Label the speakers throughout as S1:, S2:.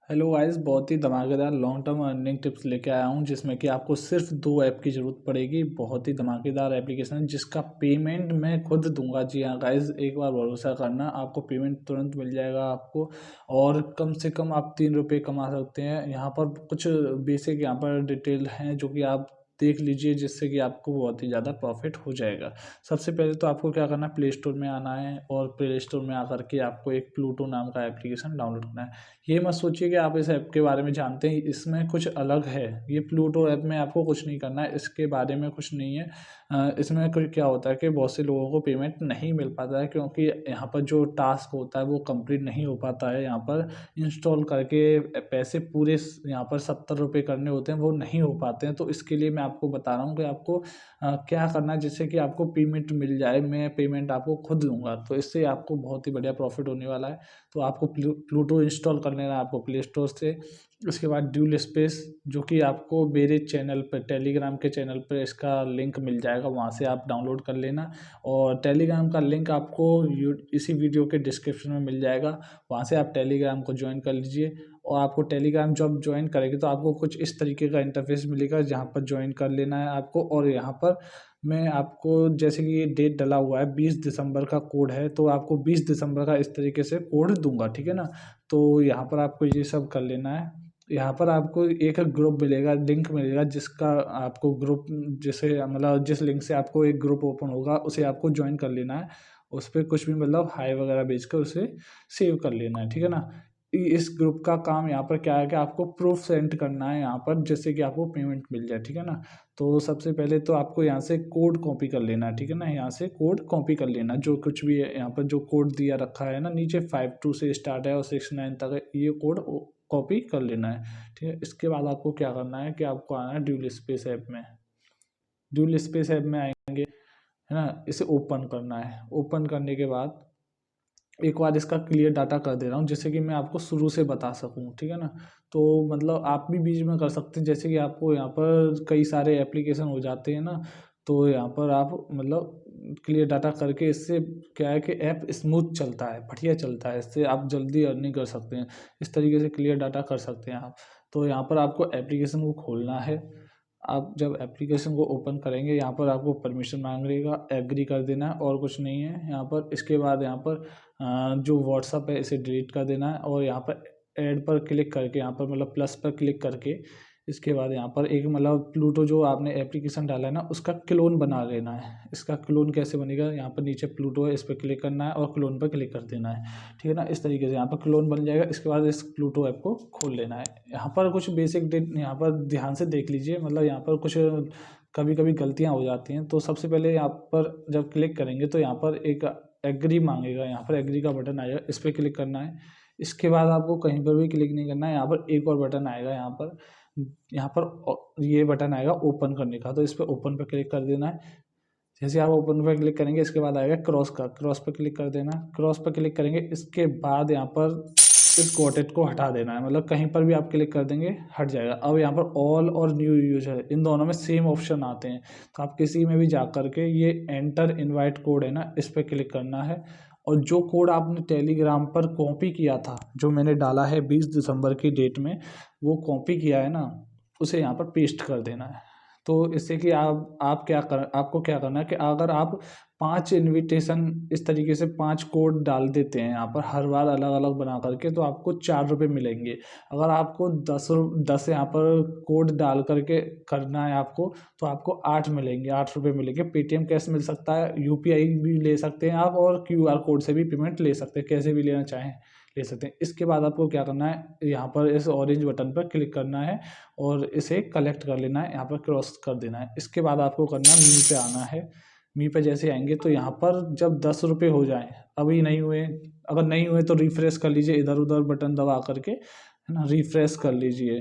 S1: Hello guys, बहुत ही धमाकेदार long term earning tips लेके आया हूँ जिसमें कि आपको सिर्फ 2 ऐप की ज़रूरत पड़ेगी। बहुत ही धमाकेदार एप्लीकेशन है जिसका पेमेंट मैं खुद दूंगा। जी हाँ गाइस, एक बार भरोसा करना, आपको पेमेंट तुरंत मिल जाएगा आपको। और कम से कम आप 3 रुपये कमा सकते हैं। यहाँ पर कुछ बेसिक यहाँ पर डिटेल हैं जो कि आप देख लीजिए, जिससे कि आपको बहुत ही ज़्यादा प्रॉफिट हो जाएगा। सबसे पहले तो आपको क्या करना है, प्ले स्टोर में आना है और प्ले स्टोर में आकर के आपको एक प्लूटो नाम का एप्लीकेशन डाउनलोड करना है। ये मत सोचिए कि आप इस ऐप के बारे में जानते हैं, इसमें कुछ अलग है। ये प्लूटो ऐप में आपको कुछ नहीं करना है, इसके बारे में कुछ नहीं है। इसमें कुछ क्या होता है कि बहुत से लोगों को पेमेंट नहीं मिल पाता है, क्योंकि यहाँ पर जो टास्क होता है वो कंप्लीट नहीं हो पाता है। यहाँ पर इंस्टॉल करके पैसे पूरे यहाँ पर 70 रुपये करने होते हैं, वो नहीं हो पाते हैं। तो इसके लिए मैं आपको बता रहा हूँ कि आपको क्या करना है जिससे कि आपको पेमेंट मिल जाए। मैं पेमेंट आपको खुद दूंगा, तो इससे आपको बहुत ही बढ़िया प्रॉफिट होने वाला है। तो आपको प्लूटो इंस्टॉल कर लेना है आपको प्ले स्टोर से। उसके बाद ड्यूल स्पेस, जो कि आपको मेरे चैनल पर, टेलीग्राम के चैनल पर इसका लिंक मिल जाएगा, वहाँ से आप डाउनलोड कर लेना। और टेलीग्राम का लिंक आपको इसी वीडियो के डिस्क्रिप्शन में मिल जाएगा, वहाँ से आप टेलीग्राम को ज्वाइन कर लीजिए। और आपको टेलीग्राम जब ज्वाइन करेंगे तो आपको कुछ इस तरीके का इंटरफेस मिलेगा, जहाँ पर ज्वाइन कर लेना है आपको। और यहाँ पर मैं आपको, जैसे कि ये डेट डला हुआ है 20 दिसंबर का कोड है, तो आपको 20 दिसंबर का इस तरीके से कोड दूंगा, ठीक है ना। तो यहाँ पर आपको ये सब कर लेना है। यहाँ पर आपको एक ग्रुप मिलेगा, लिंक मिलेगा, जिसका आपको ग्रुप, जैसे मतलब जिस लिंक से आपको एक ग्रुप ओपन होगा उसे आपको ज्वाइन कर लेना है। उस पर कुछ भी मतलब हाई वगैरह भेजकर उसे सेव कर लेना है, ठीक है ना। इस ग्रुप का काम यहाँ पर क्या है कि आपको प्रूफ सेंड करना है यहाँ पर, जिससे कि आपको पेमेंट मिल जाए, ठीक है ना। तो सबसे पहले तो आपको यहाँ से कोड कॉपी कर लेना है, ठीक है ना। यहाँ से कोड कॉपी कर लेना, जो कुछ भी है यहाँ पर जो कोड दिया रखा है ना नीचे, 52 से स्टार्ट है और 69 तक है, ये कोड कॉपी कर लेना है, ठीक है। इसके बाद आपको क्या करना है कि आपको आना है ड्यूल स्पेस ऐप में। ड्यूल स्पेस ऐप में आएंगे, है ना, इसे ओपन करना है। ओपन करने के बाद एक बार इसका क्लियर डाटा कर दे रहा हूँ, जिससे कि मैं आपको शुरू से बता सकूँ, ठीक है ना। तो मतलब आप भी बीच में कर सकते हैं, जैसे कि आपको यहाँ पर कई सारे एप्लीकेशन हो जाते हैं ना, तो यहाँ पर आप मतलब क्लियर डाटा करके, इससे क्या है कि ऐप स्मूथ चलता है, बढ़िया चलता है, इससे आप जल्दी अर्निंग कर सकते हैं। इस तरीके से क्लियर डाटा कर सकते हैं आप। तो यहाँ पर आपको एप्लीकेशन को खोलना है। आप जब एप्लीकेशन को ओपन करेंगे, यहाँ पर आपको परमिशन मांगेगा, एग्री कर देना है, और कुछ नहीं है यहाँ पर। इसके बाद यहाँ पर जो व्हाट्सअप है इसे डिलीट कर देना है, और यहाँ पर ऐड पर क्लिक करके, यहाँ पर मतलब प्लस पर क्लिक करके, इसके बाद यहाँ पर एक मतलब प्लूटो जो आपने एप्लीकेशन डाला है ना, उसका क्लोन बना लेना है। इसका क्लोन कैसे बनेगा, यहाँ पर नीचे प्लूटो है, इस पर क्लिक करना है और क्लोन पर क्लिक कर देना है, ठीक है ना। इस तरीके से यहाँ पर क्लोन बन जाएगा। इसके बाद इस प्लूटो ऐप को खोल लेना है। यहाँ पर कुछ बेसिक यहाँ पर ध्यान से देख लीजिए, मतलब यहाँ पर कुछ कभी कभी गलतियाँ हो जाती हैं। तो सबसे पहले यहाँ पर जब क्लिक करेंगे तो यहाँ पर एक एग्री मांगेगा, यहाँ पर एग्री का बटन आएगा, इस पर क्लिक करना है। इसके बाद आपको कहीं पर भी क्लिक नहीं करना है, यहाँ पर एक और बटन आएगा, यहाँ पर ये बटन आएगा ओपन करने का, तो इस पर ओपन पर क्लिक कर देना है। जैसे आप ओपन पर क्लिक करेंगे, इसके बाद आएगा क्रॉस का, क्रॉस पर क्लिक कर देना। क्रॉस पर क्लिक करेंगे, इसके बाद यहाँ पर इस गॉटेट को हटा देना है, मतलब कहीं पर भी आप क्लिक कर देंगे हट जाएगा। अब यहाँ पर ऑल और न्यू यूजर, इन दोनों में सेम ऑप्शन आते हैं, तो आप किसी में भी जा करके ये एंटर इनवाइट कोड है ना, इस पर क्लिक करना है। और जो कोड आपने टेलीग्राम पर कॉपी किया था, जो मैंने डाला है 20 दिसंबर की डेट में, वो कॉपी किया है ना, उसे यहाँ पर पेस्ट कर देना है। तो इससे कि आपको क्या करना है कि अगर आप 5 इनविटेशन, इस तरीके से 5 कोड डाल देते हैं यहाँ पर हर बार अलग अलग बना करके, तो आपको 4 रुपये मिलेंगे। अगर आपको 10 यहाँ पर कोड डाल करके करना है आपको, तो आपको 8 मिलेंगे, 8 रुपये मिलेंगे। पेटीएम कैश मिल सकता है, यूपीआई भी ले सकते हैं आप, और क्यूआर कोड से भी पेमेंट ले सकते हैं, कैसे भी लेना चाहें ले सकते हैं। इसके बाद आपको क्या करना है, यहाँ पर इस ऑरेंज बटन पर क्लिक करना है और इसे कलेक्ट कर लेना है, यहाँ पर क्रॉस कर देना है। इसके बाद आपको करना है, मी पे आना है। मी पे जैसे आएंगे तो यहाँ पर जब 10 रुपये हो जाएं, अभी नहीं हुए, अगर नहीं हुए तो रिफ्रेश कर लीजिए, इधर उधर बटन दबा करके, है ना, रिफ्रेश कर लीजिए,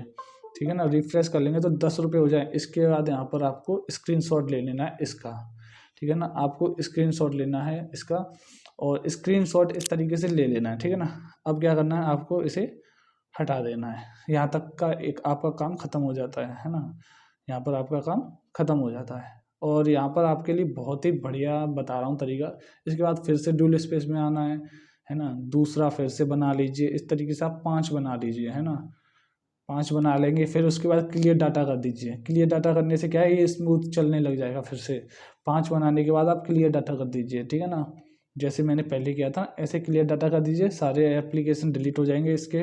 S1: ठीक है ना। रिफ्रेश कर लेंगे तो 10 रुपये हो जाए। इसके बाद यहाँ पर आपको स्क्रीनशॉट ले लेना है इसका, ठीक है ना, आपको स्क्रीनशॉट लेना है इसका, और स्क्रीनशॉट इस तरीके से ले लेना है, ठीक है ना। अब क्या करना है, आपको इसे हटा देना है। यहाँ तक का एक आपका काम खत्म हो जाता है ना। यहाँ पर आपका काम खत्म हो जाता है, और यहाँ पर आपके लिए बहुत ही बढ़िया बता रहा हूँ तरीका। इसके बाद फिर से ड्यूल स्पेस में आना है। है ना। दूसरा फिर से बना लीजिए, इस तरीके से आप 5 बना लीजिए, है ना। 5 बना लेंगे, फिर उसके बाद क्लियर डाटा कर दीजिए। क्लियर डाटा करने से क्या है, ये स्मूथ चलने लग जाएगा। फिर से 5 बनाने के बाद आप क्लियर डाटा कर दीजिए, ठीक है ना। जैसे मैंने पहले किया था ऐसे क्लियर डाटा कर दीजिए, सारे एप्लीकेशन डिलीट हो जाएंगे इसके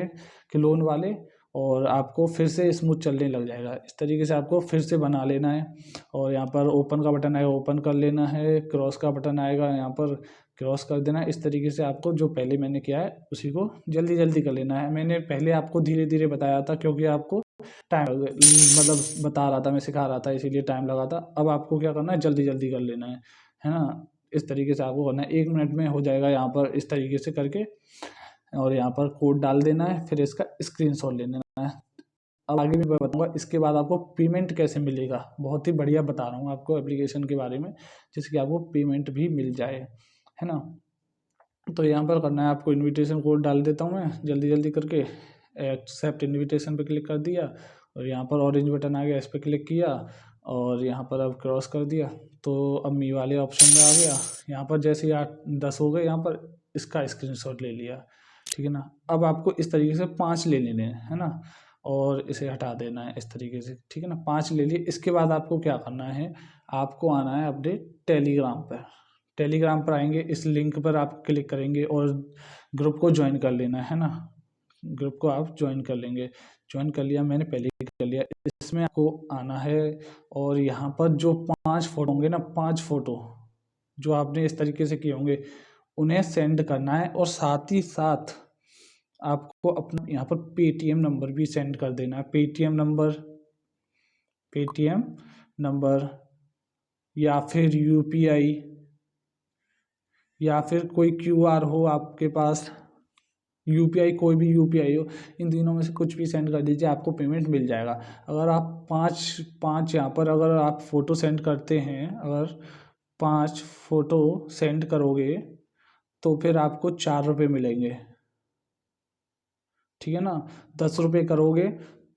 S1: क्लोन वाले, और आपको फिर से स्मूथ चलने लग जाएगा। इस तरीके से आपको फिर से बना लेना है। और यहाँ पर ओपन का बटन आएगा, ओपन कर लेना है। क्रॉस का बटन आएगा, यहाँ पर क्रॉस कर देना है। इस तरीके से आपको जो पहले मैंने किया है उसी को जल्दी जल्दी कर लेना है। मैंने पहले आपको धीरे धीरे बताया था, क्योंकि आपको टाइम मतलब बता रहा था, मैं सिखा रहा था, इसीलिए टाइम लगा था। अब आपको क्या करना है, जल्दी जल्दी कर लेना है ना। इस तरीके से आपको करना है, 1 मिनट में हो जाएगा यहाँ पर इस तरीके से करके। और यहाँ पर कोड डाल देना है, फिर इसका स्क्रीनशॉट ले लेना है। अब आगे भी मैं बताऊंगा इसके बाद आपको पेमेंट कैसे मिलेगा। बहुत ही बढ़िया बता रहा हूँ आपको एप्लीकेशन के बारे में, जिसकी आपको पेमेंट भी मिल जाए, है ना। तो यहाँ पर करना है आपको, इनविटेशन कोड डाल देता हूँ मैं जल्दी जल्दी करके। एक्सेप्ट इनविटेशन पे क्लिक कर दिया, और यहाँ पर ऑरेंज बटन आ गया, इस पर क्लिक किया, और यहाँ पर अब क्रॉस कर दिया, तो अब मी वाले ऑप्शन में आ गया। यहाँ पर जैसे ही 8-10 हो गए, यहाँ पर इसका स्क्रीनशॉट ले लिया, ठीक है ना। अब आपको इस तरीके से 5 ले लेने हैं, है ना, और इसे हटा देना है इस तरीके से, ठीक है ना। 5 ले लिए। इसके बाद आपको क्या करना है, आपको आना है अपडेट टेलीग्राम पर। टेलीग्राम पर आएंगे, इस लिंक पर आप क्लिक करेंगे और ग्रुप को ज्वाइन कर लेना है ना। ग्रुप को आप ज्वाइन कर लेंगे। ज्वाइन कर लिया, मैंने पहले ही कर लिया। इसमें आपको आना है, और यहाँ पर जो 5 फोटो होंगे ना, 5 फोटो जो आपने इस तरीके से किए होंगे, उन्हें सेंड करना है। और साथ ही साथ आपको अपना यहाँ पर पेटीएम नंबर भी सेंड कर देना है। पेटीएम नंबर या फिर यूपीआई, या फिर कोई क्यूआर हो आपके पास, यूपीआई, कोई भी यूपीआई हो, इन तीनों में से कुछ भी सेंड कर दीजिए, आपको पेमेंट मिल जाएगा। अगर आप पाँच पाँच यहाँ पर अगर आप फ़ोटो सेंड करते हैं, अगर 5 फ़ोटो सेंड करोगे तो फिर आपको 4 रुपये मिलेंगे, ठीक है ना। 10 रुपये करोगे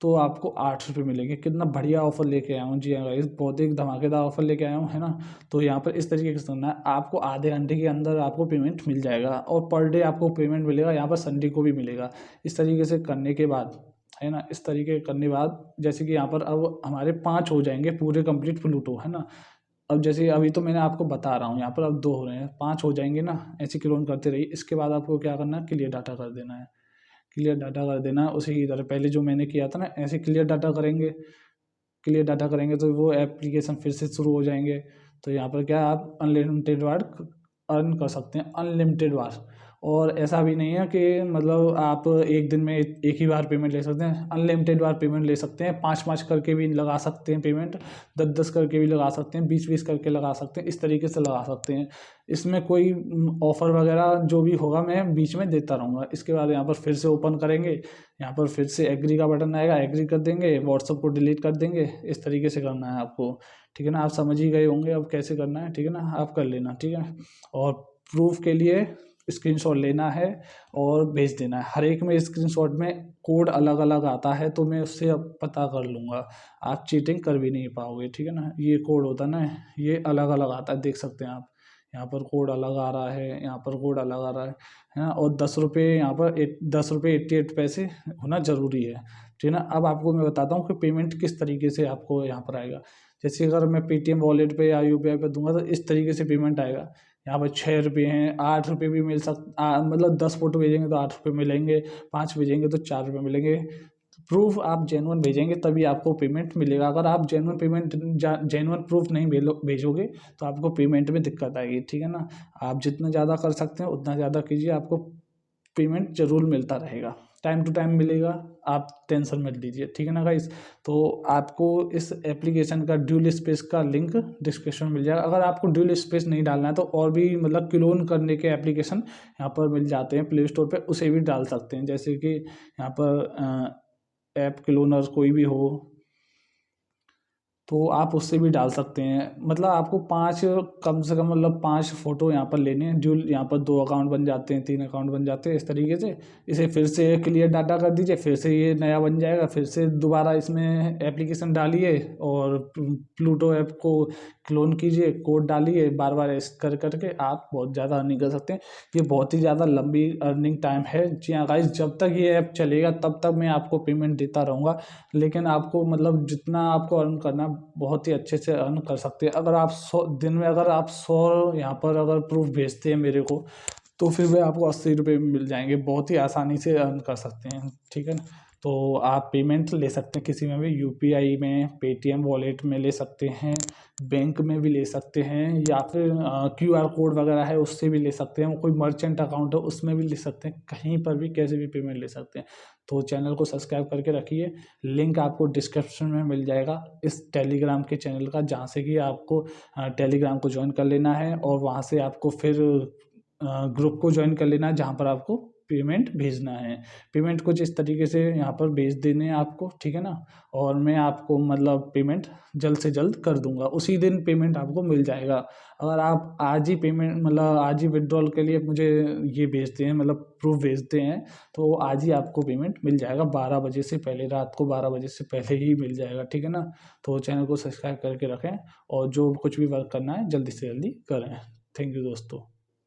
S1: तो आपको 8 रुपये मिलेंगे। कितना बढ़िया ऑफर लेके आया हूँ। जी हाँ गाइस, बहुत एक धमाकेदार ऑफर लेके आया हूँ, है ना। तो यहाँ पर इस तरीके से करना है, आपको आधे घंटे के अंदर आपको पेमेंट मिल जाएगा, और पर डे आपको पेमेंट मिलेगा। यहाँ पर संडे को भी मिलेगा। इस तरीके से करने के बाद, है ना, इस तरीके करने के बाद जैसे कि यहाँ पर अब हमारे 5 हो जाएंगे पूरे कंप्लीट प्लूटो, है ना। अब जैसे अभी तो मैंने आपको बता रहा हूँ, यहाँ पर अब 2 हो रहे हैं, 5 हो जाएंगे ना, ऐसे क्लोन करते रहिए। इसके बाद आपको क्या करना है, क्लियर डाटा कर देना है। क्लियर डाटा कर देना उसी की तरह पहले जो मैंने किया था ना, ऐसे क्लियर डाटा करेंगे। क्लियर डाटा करेंगे तो वो एप्लीकेशन फिर से शुरू हो जाएंगे। तो यहाँ पर क्या आप अनलिमिटेड बार अर्न कर सकते हैं, अनलिमिटेड बार। और ऐसा भी नहीं है कि मतलब आप एक दिन में एक ही बार पेमेंट ले सकते हैं, अनलिमिटेड बार पेमेंट ले सकते हैं। 5-5 करके भी लगा सकते हैं पेमेंट, 10-10 करके भी लगा सकते हैं, 20-20 करके लगा सकते हैं, इस तरीके से लगा सकते हैं। इसमें कोई ऑफ़र वगैरह जो भी होगा मैं बीच में देता रहूँगा। इसके बाद यहाँ पर फिर से ओपन करेंगे, यहाँ पर फिर से एग्री का बटन आएगा, एग्री कर देंगे, व्हाट्सअप को डिलीट कर देंगे। इस तरीके से करना है आपको, ठीक है ना। आप समझ ही गए होंगे अब कैसे करना है, ठीक है ना। आप कर लेना, ठीक है। और प्रूफ के लिए स्क्रीनशॉट लेना है और भेज देना है। हर एक में स्क्रीनशॉट में कोड अलग अलग आता है, तो मैं उससे अब पता कर लूँगा। आप चीटिंग कर भी नहीं पाओगे, ठीक है ना। ये कोड होता है ना, ये अलग अलग आता है, देख सकते हैं आप। यहाँ पर कोड अलग आ रहा है, यहाँ पर कोड अलग आ रहा है ना। और 10 रुपये यहाँ पर 10 रुपये 88 पैसे होना ज़रूरी है, ठीक है ना। अब आपको मैं बताता हूँ कि पेमेंट किस तरीके से आपको यहाँ पर आएगा। जैसे अगर मैं पेटीएम वॉलेट पे या यूपीआई पे दूंगा तो इस तरीके से पेमेंट आएगा। यहाँ पर 6 रुपये हैं, 8 रुपये भी मिल मतलब 10 फोटो भेजेंगे तो 8 रुपये मिलेंगे, 5 भेजेंगे तो 4 रुपये मिलेंगे। प्रूफ आप जेन्युइन भेजेंगे तभी आपको पेमेंट मिलेगा। अगर आप जेन्युइन प्रूफ नहीं भेजोगे तो आपको पेमेंट में दिक्कत आएगी, ठीक है ना। आप जितना ज़्यादा कर सकते हैं उतना ज़्यादा कीजिए, आपको पेमेंट ज़रूर मिलता रहेगा, टाइम टू टाइम मिलेगा। आप टेंशन मत लीजिए, ठीक है ना गाइस। तो आपको इस एप्लीकेशन का ड्यूल स्पेस का लिंक डिस्क्रिप्शन में मिल जाएगा। अगर आपको ड्यूल स्पेस नहीं डालना है तो और भी मतलब क्लोन करने के एप्लीकेशन यहाँ पर मिल जाते हैं प्ले स्टोर पे, उसे भी डाल सकते हैं। जैसे कि यहाँ पर ऐप क्लोनर कोई भी हो, तो आप उससे भी डाल सकते हैं। मतलब आपको 5 कम से कम मतलब 5 फ़ोटो यहाँ पर लेने हैं, जो यहाँ पर 2 अकाउंट बन जाते हैं, 3 अकाउंट बन जाते हैं इस तरीके से। इसे फिर से क्लियर डाटा कर दीजिए, फिर से ये नया बन जाएगा, फिर से दोबारा इसमें एप्लीकेशन डालिए और प्लूटो ऐप को क्लोन कीजिए, कोड डालिए, बार बार ऐसे कर करके आप बहुत ज़्यादा अर्निंग कर सकते हैं। ये बहुत ही ज़्यादा लंबी अर्निंग टाइम है। जी हाँ गाइस, जब तक ये ऐप चलेगा तब तक मैं आपको पेमेंट देता रहूँगा, लेकिन आपको मतलब जितना आपको अर्न करना बहुत ही अच्छे से अर्न कर सकते हैं। अगर आप 100 दिन में अगर आप 100 यहाँ पर अगर प्रूफ भेजते हैं मेरे को, तो फिर वे आपको 80 रुपये में मिल जाएंगे। बहुत ही आसानी से अर्न कर सकते हैं, ठीक है ना। तो आप पेमेंट ले सकते हैं किसी में भी, यूपीआई में, पेटीएम वॉलेट में ले सकते हैं, बैंक में भी ले सकते हैं, या फिर क्यूआर कोड वगैरह है उससे भी ले सकते हैं, कोई मर्चेंट अकाउंट है उसमें भी ले सकते हैं, कहीं पर भी कैसे भी पेमेंट ले सकते हैं। तो चैनल को सब्सक्राइब करके रखिए। लिंक आपको डिस्क्रिप्शन में मिल जाएगा इस टेलीग्राम के चैनल का, जहाँ से कि आपको टेलीग्राम को ज्वाइन कर लेना है, और वहाँ से आपको फिर ग्रुप को ज्वाइन कर लेना है जहाँ पर आपको पेमेंट भेजना है। पेमेंट कुछ इस तरीके से यहाँ पर भेज देने हैं आपको, ठीक है ना। और मैं आपको मतलब पेमेंट जल्द से जल्द कर दूंगा, उसी दिन पेमेंट आपको मिल जाएगा। अगर आप आज ही पेमेंट मतलब आज ही विड्रॉल के लिए मुझे ये भेजते हैं, मतलब प्रूफ भेजते हैं, तो आज ही आपको पेमेंट मिल जाएगा 12 बजे से पहले, रात को 12 बजे से पहले ही मिल जाएगा, ठीक है ना। तो चैनल को सब्सक्राइब करके रखें, और जो कुछ भी वर्क करना है जल्दी से जल्दी करें। थैंक यू दोस्तों।